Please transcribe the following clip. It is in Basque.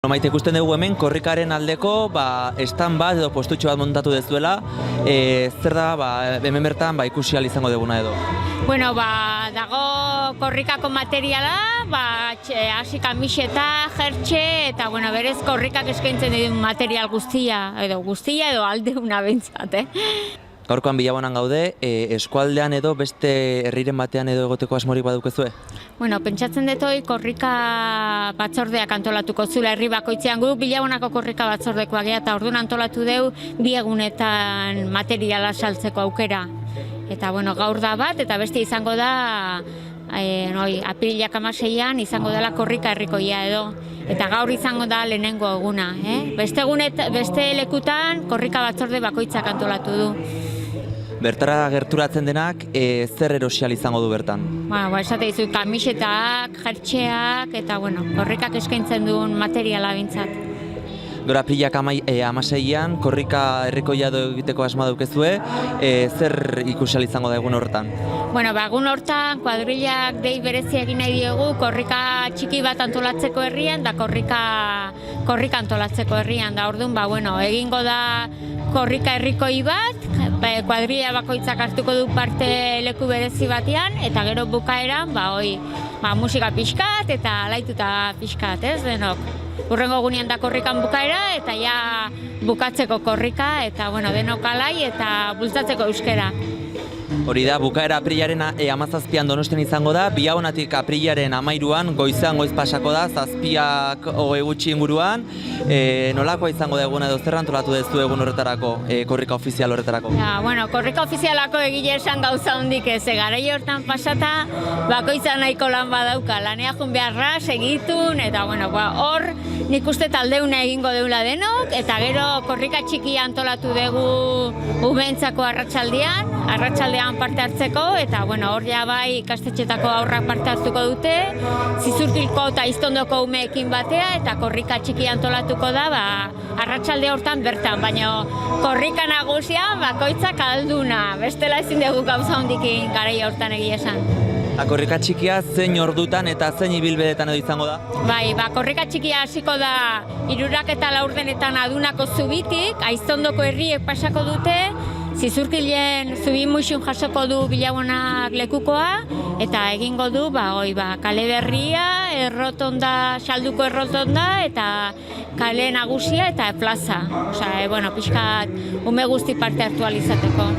Maite, ikusten dugu hemen korrikaren aldeko estan bat edo postutxo bat montatu dezuela, zer da hemen bertan ikusi ahal izango duguna edo? Bueno, dago korrikako materiala, hasi kamiseta, jertxe, eta berez korrikak eskaintzen dituen material guztia edo aldeuna behintzat, Gaurkoan Bilabonan gaude, eskualdean edo beste herriren batean edo egoteko asmorik badukezue? Bueno, pentsatzen dut korrika batzordeak antolatuko zula herri bakoitzean, gu Bilabonako korrika batzordekoak eta orduan antolatu deu 2 egunetan materiala saltzeko aukera. Eta gaur da bat, eta beste izango da apirilak 16an izango dela korrika herrikoia edo. Eta gaur izango da lehenengo eguna. Beste lekutan korrika batzorde bakoitzak antolatu du. Bertara gerturatzen denak, zer erosial izango du bertan? Esate dizu, kamisetak, jertxeak, eta korrikak eskaintzen duen materiala bintzat. Gora apirilak 16an, korrika herrikoia egiteko asma daukezue, zer ikusial izango da egun horretan? Egun horretan, kuadrilak dei berezi egin nahi diogu, korrika txiki bat antolatzeko herrian, da korrika antolatzeko herrian, da orduan, egingo da korrika herrikoi bat, kuadrilla bakoitzak hartuko du parte leku berezi batean, eta gero bukaeran, musika pixkat eta alaituta pixkat, denok. Urrengo egunean da korrikan bukaera, eta ja bukatzeko korrika, eta denok alai eta bultzatzeko euskera. Hori da, bukaera apirilaren 17an Donostian izango da, Bilabonatik apirilaren 13an goizean goiz pasako da, 7ak 20 gutxi inguruan. Nolakoa izango da eguna edo zer antolatu dezu egun horretarako, korrika ofizial horretarako? Korrika ofizialako egile esan gauza hondik ez, garai hortan pasata bakoitza nahiko lan badauka, lanea jun beharra, segitun, eta hor nik uste taldeuna egingo deula denok, eta gero korrika txiki antolatu dugu umentzako arratsaldean parte hartzeko, eta hor ja bai ikastetxetako aurrak parte hartuko dute, Zizurkilko eta Iztondoko umeekin batea, eta korrika txiki antolatuko da, arratsalde hortan bertan, baina korrika nagusia bakoitzak alduna, bestela ezin dugu gauza hondikin garai hortan egia esan. Korrika txikia zein ordutan eta zein ibilbedetan edo izango da? Korrika txikia hasiko da 3 eta 4 adunako zubitik, Aiztondoko herriek pasako dute, Zizurkilen zubi muixun jasoko du Bilabonak lekukoa, eta egingo du kale berria, salduko errotonda, eta kale nagusia eta plaza. Pixkat ume guzti parte hartu alizateko.